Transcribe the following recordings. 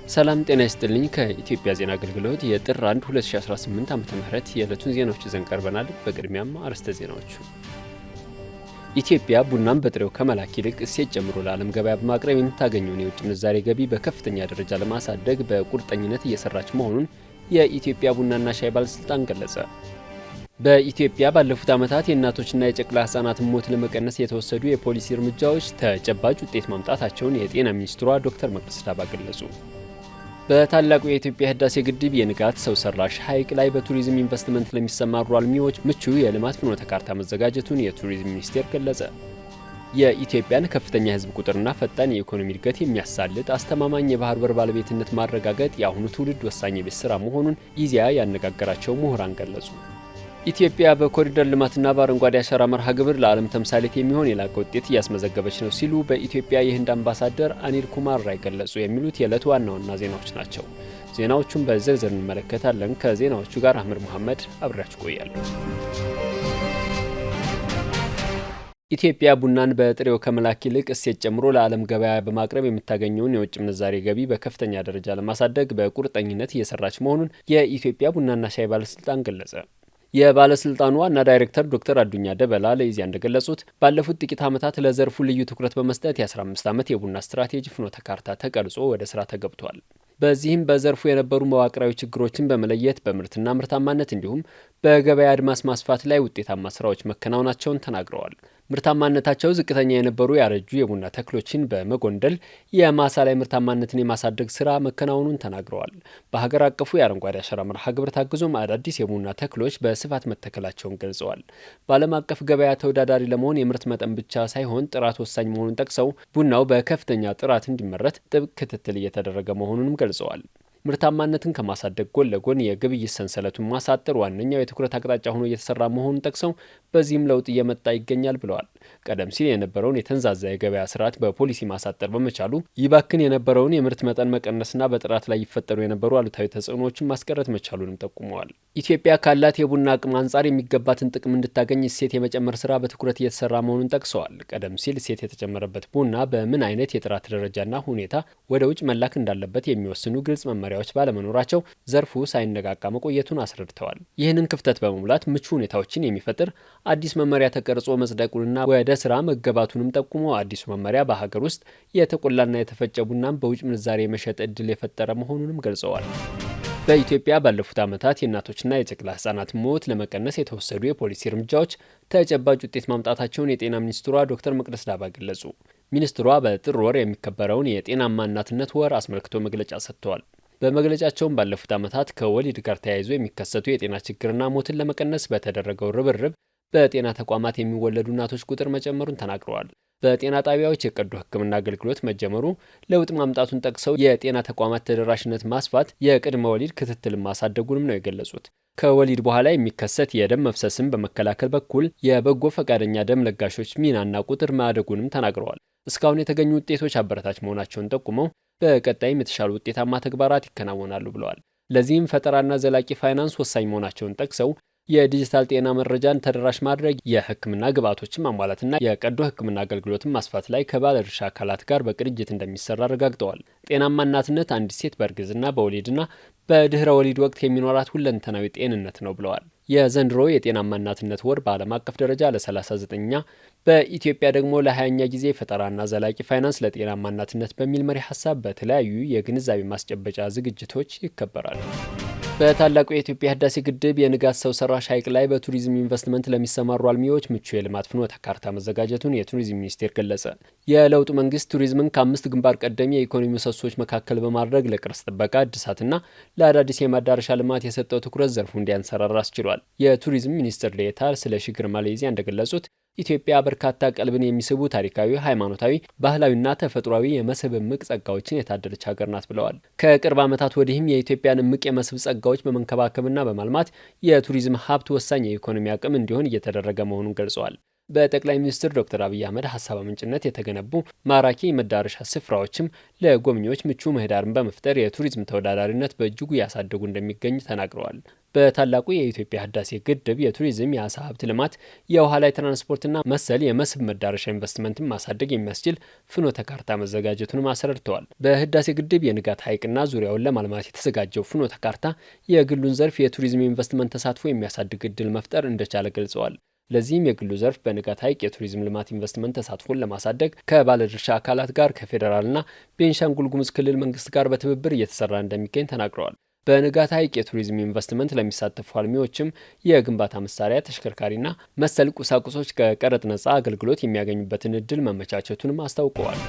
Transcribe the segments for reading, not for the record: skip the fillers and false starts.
ሰላም ጤና ይስጥልኝ። ከኢትዮጵያ ዜና አገልግሎት የጥር 1 2018 ዓ.ም የዕለቱን ዜናዎች ይዘን ቀርበናል። በቅድሚያም አርዕስተ ዜናዎቹ። ኢትዮጵያ ቡናን በጥሬው ከመላክ ይልቅ እሴት ጨምሮ ለዓለም ገበያ በማቅረብ የምታገኘውን የውጭ ምንዛሬ ገቢ በከፍተኛ ደረጃ ለማሳደግ በቁርጠኝነት እየሰራች መሆኑን የኢትዮጵያ ቡናና ሻይ ባለስልጣን ገለጸ። በኢትዮጵያ ባለፉት ዓመታት የእናቶችና የጨቅላ ህጻናትን ሞት ለመቀነስ የተወሰዱ የፖሊሲ እርምጃዎች ተጨባጭ ውጤት ማምጣታቸውን የጤና ሚኒስትሯ ዶክተር መቅደስ ዳባ ገለጹ። በታላቁ የኢትዮጵያ ህዳሴ ግድብ የንጋት ሰው ሰራሽ ሐይቅ ላይ በቱሪዝም ኢንቨስትመንት ለሚሰማሩ አልሚዎች ምቹ የልማት ፍኖተ ካርታ መዘጋጀቱን የቱሪዝም ሚኒስቴር ገለጸ። የኢትዮጵያን ከፍተኛ የህዝብ ቁጥርና ፈጣን የኢኮኖሚ እድገት የሚያሳልጥ አስተማማኝ የባህር በር ባለቤትነት ማረጋገጥ የአሁኑ ትውልድ ወሳኝ የቤት ስራ መሆኑን ኢዜአ ያነጋገራቸው ምሁራን ገለጹ። ኢትዮጵያ በኮሪደር ልማትና በአረንጓዴ አሻራ መርሃ ግብር ለዓለም ተምሳሌት የሚሆን የላቀ ውጤት እያስመዘገበች ነው ሲሉ በኢትዮጵያ የህንድ አምባሳደር አኒል ኩማር ራይ ገለጹ። የሚሉት የዕለቱ ዋና ዋና ዜናዎች ናቸው። ዜናዎቹን በዝርዝር እንመለከታለን። ከዜናዎቹ ጋር አህመድ መሐመድ አብራችሁ ቆያለሁ። ኢትዮጵያ ቡናን በጥሬው ከመላክ ይልቅ እሴት ጨምሮ ለዓለም ገበያ በማቅረብ የምታገኘውን የውጭ ምንዛሬ ገቢ በከፍተኛ ደረጃ ለማሳደግ በቁርጠኝነት እየሰራች መሆኑን የኢትዮጵያ ቡናና ሻይ ባለስልጣን ገለጸ። የባለስልጣኑ ዋና ዳይሬክተር ዶክተር አዱኛ ደበላ ለኢዜአ እንደገለጹት ባለፉት ጥቂት ዓመታት ለዘርፉ ልዩ ትኩረት በመስጠት የ15 ዓመት የቡና ስትራቴጂ ፍኖተ ካርታ ተቀርጾ ወደ ስራ ተገብቷል። በዚህም በዘርፉ የነበሩ መዋቅራዊ ችግሮችን በመለየት በምርትና ምርታማነት እንዲሁም በገበያ አድማስ ማስፋት ላይ ውጤታማ ስራዎች መከናወናቸውን ተናግረዋል። ምርታማነታቸው ዝቅተኛ የነበሩ ያረጁ የቡና ተክሎችን በመጎንደል የማሳ ላይ ምርታማነትን የማሳደግ ስራ መከናወኑን ተናግረዋል። በሀገር አቀፉ የአረንጓዴ አሻራ መርሃ ግብር ታግዞም አዳዲስ የቡና ተክሎች በስፋት መተከላቸውን ገልጸዋል። በዓለም አቀፍ ገበያ ተወዳዳሪ ለመሆን የምርት መጠን ብቻ ሳይሆን ጥራት ወሳኝ መሆኑን ጠቅሰው ቡናው በከፍተኛ ጥራት እንዲመረት ጥብቅ ክትትል እየተደረገ መሆኑንም ገልጸዋል። ምርታማነትን ከማሳደግ ጎን ለጎን የግብይት ሰንሰለቱን ማሳጠር ዋነኛው የትኩረት አቅጣጫ ሆኖ እየተሰራ መሆኑን ጠቅሰው በዚህም ለውጥ እየመጣ ይገኛል ብለዋል። ቀደም ሲል የነበረውን የተንዛዛ የገበያ ስርዓት በፖሊሲ ማሳጠር በመቻሉ ይባክን የነበረውን የምርት መጠን መቀነስና በጥራት ላይ ይፈጠሩ የነበሩ አሉታዊ ተጽዕኖዎችን ማስቀረት መቻሉንም ጠቁመዋል። ኢትዮጵያ ካላት የቡና አቅም አንጻር የሚገባትን ጥቅም እንድታገኝ እሴት የመጨመር ስራ በትኩረት እየተሰራ መሆኑን ጠቅሰዋል። ቀደም ሲል እሴት የተጨመረበት ቡና በምን አይነት የጥራት ደረጃና ሁኔታ ወደ ውጭ መላክ እንዳለበት የሚወስኑ ግልጽ መመሪያዎች ባለመኖራቸው ዘርፉ ሳይነቃቃ መቆየቱን አስረድተዋል። ይህንን ክፍተት በመሙላት ምቹ ሁኔታዎችን የሚፈጥር አዲስ መመሪያ ተቀርጾ መጽደቁንና ወደ ስራ መገባቱንም ጠቁሞ አዲሱ መመሪያ በሀገር ውስጥ የተቆላና የተፈጨ ቡናን በውጭ ምንዛሬ የመሸጥ እድል የፈጠረ መሆኑንም ገልጸዋል። በኢትዮጵያ ባለፉት ዓመታት የእናቶችና የጨቅላ ህጻናት ሞት ለመቀነስ የተወሰዱ የፖሊሲ እርምጃዎች ተጨባጭ ውጤት ማምጣታቸውን የጤና ሚኒስትሯ ዶክተር መቅደስ ዳባ ገለጹ። ሚኒስትሯ በጥር ወር የሚከበረውን የጤናማ እናትነት ወር አስመልክቶ መግለጫ ሰጥተዋል። በመግለጫቸውም ባለፉት ዓመታት ከወሊድ ጋር ተያይዞ የሚከሰቱ የጤና ችግርና ሞትን ለመቀነስ በተደረገው ርብርብ በጤና ተቋማት የሚወለዱ እናቶች ቁጥር መጨመሩን ተናግረዋል። በጤና ጣቢያዎች የቀዶ ሕክምና አገልግሎት መጀመሩ ለውጥ ማምጣቱን ጠቅሰው የጤና ተቋማት ተደራሽነት ማስፋት፣ የቅድመ ወሊድ ክትትል ማሳደጉንም ነው የገለጹት። ከወሊድ በኋላ የሚከሰት የደም መፍሰስን በመከላከል በኩል የበጎ ፈቃደኛ ደም ለጋሾች ሚናና ቁጥር ማደጉንም ተናግረዋል። እስካሁን የተገኙ ውጤቶች አበረታች መሆናቸውን ጠቁመው በቀጣይም የተሻሉ ውጤታማ ተግባራት ይከናወናሉ ብለዋል። ለዚህም ፈጠራና ዘላቂ ፋይናንስ ወሳኝ መሆናቸውን ጠቅሰው የዲጂታል ጤና መረጃን ተደራሽ ማድረግ፣ የህክምና ግብዓቶችን ማሟላትና የቀዶ ህክምና አገልግሎትን ማስፋት ላይ ከባለድርሻ አካላት ጋር በቅንጅት እንደሚሰራ አረጋግጠዋል። ጤናማ እናትነት አንዲት ሴት በእርግዝና በወሊድና በድህረ ወሊድ ወቅት የሚኖራት ሁለንተናዊ ጤንነት ነው ብለዋል። የዘንድሮ የጤናማ እናትነት ወር በዓለም አቀፍ ደረጃ ለ39ኛ በኢትዮጵያ ደግሞ ለ20ኛ ጊዜ ፈጠራና ዘላቂ ፋይናንስ ለጤናማ እናትነት በሚል መሪ ሀሳብ በተለያዩ የግንዛቤ ማስጨበጫ ዝግጅቶች ይከበራሉ። በታላቁ የኢትዮጵያ ህዳሴ ግድብ የንጋት ሰው ሰራሽ ሐይቅ ላይ በቱሪዝም ኢንቨስትመንት ለሚሰማሩ አልሚዎች ምቹ የልማት ፍኖተ ካርታ መዘጋጀቱን የቱሪዝም ሚኒስቴር ገለጸ። የለውጡ መንግስት ቱሪዝምን ከ5 ግንባር ቀደም የኢኮኖሚ ምሰሶች መካከል በማድረግ ለቅርስ ጥበቃ፣ እድሳትና ለአዳዲስ የማዳረሻ ልማት የሰጠው ትኩረት ዘርፉ እንዲያንሰራራ አስችሏል። የቱሪዝም ሚኒስትር ዴኤታ ስለሺ ግርማ ለኢዜአ እንደገለጹት ኢትዮጵያ በርካታ ቀልብን የሚስቡ ታሪካዊ፣ ሃይማኖታዊ፣ ባህላዊና ተፈጥሯዊ የመስህብ እምቅ ጸጋዎችን የታደለች ሀገር ናት ብለዋል። ከቅርብ ዓመታት ወዲህም የኢትዮጵያን እምቅ የመስህብ ጸጋዎች በመንከባከብና በማልማት የቱሪዝም ሀብት ወሳኝ የኢኮኖሚ አቅም እንዲሆን እየተደረገ መሆኑን ገልጸዋል። በጠቅላይ ሚኒስትር ዶክተር አብይ አህመድ ሀሳብ አመንጭነት የተገነቡ ማራኪ የመዳረሻ ስፍራዎችም ለጎብኚዎች ምቹ ምህዳርን በመፍጠር የቱሪዝም ተወዳዳሪነት በእጅጉ ያሳደጉ እንደሚገኝ ተናግረዋል። በታላቁ የኢትዮጵያ ህዳሴ ግድብ የቱሪዝም፣ የአሳ ሀብት ልማት፣ የውሃ ላይ ትራንስፖርትና መሰል የመስህብ መዳረሻ ኢንቨስትመንትን ማሳደግ የሚያስችል ፍኖተ ካርታ መዘጋጀቱንም አስረድተዋል። በህዳሴ ግድብ የንጋት ሐይቅና ዙሪያውን ለማልማት የተዘጋጀው ፍኖተ ካርታ የግሉን ዘርፍ የቱሪዝም ኢንቨስትመንት ተሳትፎ የሚያሳድግ እድል መፍጠር እንደቻለ ገልጸዋል። ለዚህም የግሉ ዘርፍ በንጋት ሐይቅ የቱሪዝም ልማት ኢንቨስትመንት ተሳትፎን ለማሳደግ ከባለድርሻ አካላት ጋር ከፌዴራልና ቤንሻንጉል ጉሙዝ ክልል መንግስት ጋር በትብብር እየተሰራ እንደሚገኝ ተናግረዋል። በንጋት ሐይቅ የቱሪዝም ኢንቨስትመንት ለሚሳተፉ አልሚዎችም የግንባታ መሳሪያ፣ ተሽከርካሪና መሰል ቁሳቁሶች ከቀረጥ ነጻ አገልግሎት የሚያገኙበትን እድል መመቻቸቱንም አስታውቀዋል።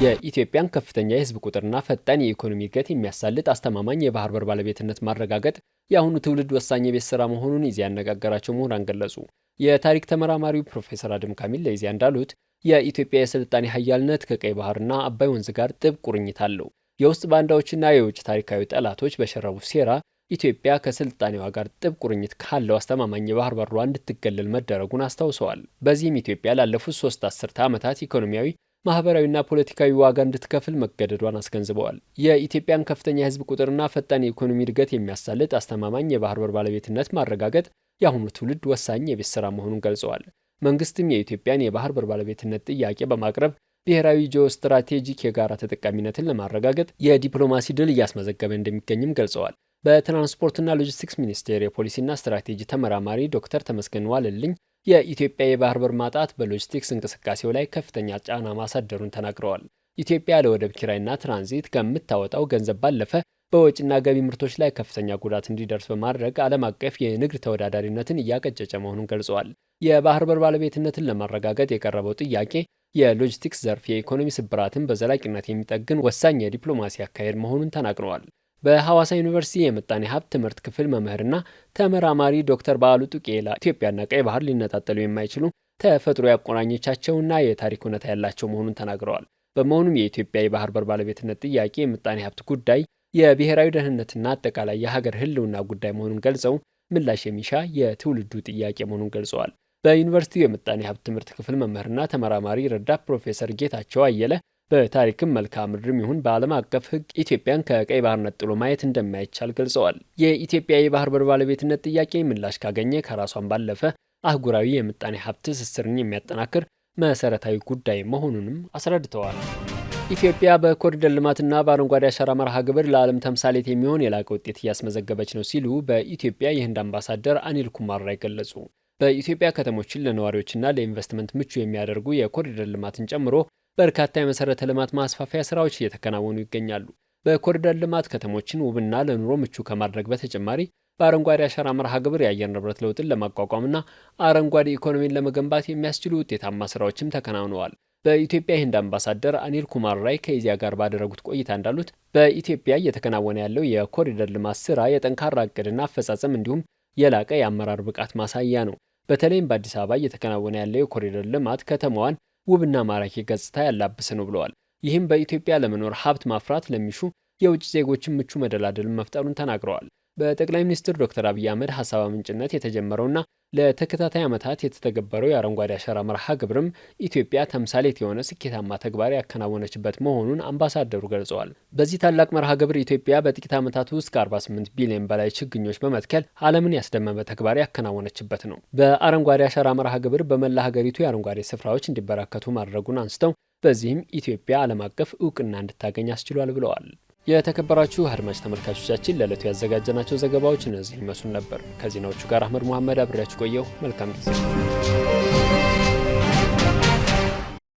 የኢትዮጵያን ከፍተኛ የህዝብ ቁጥርና ፈጣን የኢኮኖሚ እድገት የሚያሳልጥ አስተማማኝ የባህር በር ባለቤትነት ማረጋገጥ የአሁኑ ትውልድ ወሳኝ የቤት ስራ መሆኑን ኢዜአ ያነጋገራቸው ምሁራን ገለጹ። የታሪክ ተመራማሪው ፕሮፌሰር አደም ካሚል ለኢዜአ እንዳሉት የኢትዮጵያ የስልጣኔ ሀያልነት ከቀይ ባህርና አባይ ወንዝ ጋር ጥብቅ ቁርኝት አለው። የውስጥ ባንዳዎችና የውጭ ታሪካዊ ጠላቶች በሸረቡ ሴራ ኢትዮጵያ ከስልጣኔዋ ጋር ጥብቅ ቁርኝት ካለው አስተማማኝ የባህር በሯ እንድትገለል መደረጉን አስታውሰዋል። በዚህም ኢትዮጵያ ላለፉት 3 አስርተ ዓመታት ኢኮኖሚያዊ፣ ማህበራዊና ፖለቲካዊ ዋጋ እንድትከፍል መገደዷን አስገንዝበዋል። የኢትዮጵያን ከፍተኛ የህዝብ ቁጥርና ፈጣን የኢኮኖሚ እድገት የሚያሳልጥ አስተማማኝ የባህር በር ባለቤትነት ማረጋገጥ የአሁኑ ትውልድ ወሳኝ የቤት ስራ መሆኑን ገልጸዋል። መንግስትም የኢትዮጵያን የባህር በር ባለቤትነት ጥያቄ በማቅረብ ብሔራዊ ጂኦ ስትራቴጂክ የጋራ ተጠቃሚነትን ለማረጋገጥ የዲፕሎማሲ ድል እያስመዘገበ እንደሚገኝም ገልጸዋል። በትራንስፖርትና ሎጂስቲክስ ሚኒስቴር የፖሊሲና ስትራቴጂ ተመራማሪ ዶክተር ተመስገን ዋለልኝ የኢትዮጵያ የባህር በር ማጣት በሎጂስቲክስ እንቅስቃሴው ላይ ከፍተኛ ጫና ማሳደሩን ተናግረዋል። ኢትዮጵያ ለወደብ ኪራይና ትራንዚት ከምታወጣው ገንዘብ ባለፈ በወጪና ገቢ ምርቶች ላይ ከፍተኛ ጉዳት እንዲደርስ በማድረግ ዓለም አቀፍ የንግድ ተወዳዳሪነትን እያቀጨጨ መሆኑን ገልጸዋል። የባህር በር ባለቤትነትን ለማረጋገጥ የቀረበው ጥያቄ የሎጂስቲክስ ዘርፍ የኢኮኖሚ ስብራትን በዘላቂነት የሚጠግን ወሳኝ የዲፕሎማሲ አካሄድ መሆኑን ተናግረዋል። በሐዋሳ ዩኒቨርሲቲ የምጣኔ ሀብት ትምህርት ክፍል መምህርና ተመራማሪ ዶክተር በዓሉ ጡቄላ ኢትዮጵያና ቀይ ባህር ሊነጣጠሉ የማይችሉ ተፈጥሮ ያቆራኘቻቸውና የታሪክ እውነታ ያላቸው መሆኑን ተናግረዋል። በመሆኑም የኢትዮጵያ የባህር በር ባለቤትነት ጥያቄ የምጣኔ ሀብት ጉዳይ፣ የብሔራዊ ደህንነትና አጠቃላይ የሀገር ህልውና ጉዳይ መሆኑን ገልጸው ምላሽ የሚሻ የትውልዱ ጥያቄ መሆኑን ገልጸዋል። በዩኒቨርሲቲው የምጣኔ ሀብት ትምህርት ክፍል መምህርና ተመራማሪ ረዳት ፕሮፌሰር ጌታቸው አየለ በታሪክም መልክዓ ምድርም ይሁን በዓለም አቀፍ ሕግ ኢትዮጵያን ከቀይ ባህር ነጥሎ ማየት እንደማይቻል ገልጸዋል። የኢትዮጵያ የባህር በር ባለቤትነት ጥያቄ ምላሽ ካገኘ ከራሷን ባለፈ አህጉራዊ የምጣኔ ሀብት ትስስርን የሚያጠናክር መሰረታዊ ጉዳይ መሆኑንም አስረድተዋል። ኢትዮጵያ በኮሪደር ልማትና በአረንጓዴ አሻራ መርሃ ግብር ለዓለም ተምሳሌት የሚሆን የላቀ ውጤት እያስመዘገበች ነው ሲሉ በኢትዮጵያ የህንድ አምባሳደር አኒል ኩማር ራይ ገለጹ። በኢትዮጵያ ከተሞችን ለነዋሪዎችና ለኢንቨስትመንት ምቹ የሚያደርጉ የኮሪደር ልማትን ጨምሮ በርካታ የመሰረተ ልማት ማስፋፊያ ስራዎች እየተከናወኑ ይገኛሉ። በኮሪደር ልማት ከተሞችን ውብና ለኑሮ ምቹ ከማድረግ በተጨማሪ በአረንጓዴ አሻራ መርሃ ግብር የአየር ንብረት ለውጥን ለማቋቋምና አረንጓዴ ኢኮኖሚን ለመገንባት የሚያስችሉ ውጤታማ ስራዎችም ተከናውነዋል። በኢትዮጵያ የህንድ አምባሳደር አኒል ኩማር ራይ ከኢዜአ ጋር ባደረጉት ቆይታ እንዳሉት በኢትዮጵያ እየተከናወነ ያለው የኮሪደር ልማት ስራ የጠንካራ እቅድና አፈጻጸም እንዲሁም የላቀ የአመራር ብቃት ማሳያ ነው። በተለይም በአዲስ አበባ እየተከናወነ ያለው የኮሪደር ልማት ከተማዋን ውብና ማራኪ ገጽታ ያላበሰ ነው ብለዋል። ይህም በኢትዮጵያ ለመኖር ሀብት ማፍራት ለሚሹ የውጭ ዜጎችን ምቹ መደላደልን መፍጠሩን ተናግረዋል። በጠቅላይ ሚኒስትር ዶክተር አብይ አህመድ ሀሳብ አመንጭነት የተጀመረውና ለተከታታይ ዓመታት የተተገበረው የአረንጓዴ አሻራ መርሃ ግብርም ኢትዮጵያ ተምሳሌት የሆነ ስኬታማ ተግባር ያከናወነችበት መሆኑን አምባሳደሩ ገልጸዋል። በዚህ ታላቅ መርሃ ግብር ኢትዮጵያ በጥቂት ዓመታት ውስጥ ከ48 ቢሊዮን በላይ ችግኞች በመትከል ዓለምን ያስደመመ ተግባር ያከናወነችበት ነው። በአረንጓዴ አሻራ መርሃ ግብር በመላ ሀገሪቱ የአረንጓዴ ስፍራዎች እንዲበራከቱ ማድረጉን አንስተው በዚህም ኢትዮጵያ ዓለም አቀፍ እውቅና እንድታገኝ አስችሏል ብለዋል። የተከበራችሁ አድማጭ ተመልካቾቻችን ለዕለቱ ያዘጋጀናቸው ዘገባዎች እነዚህ ይመስሉ ነበር። ከዜናዎቹ ጋር አህመድ መሐመድ አብሬያችሁ ቆየሁ። መልካም ጊዜ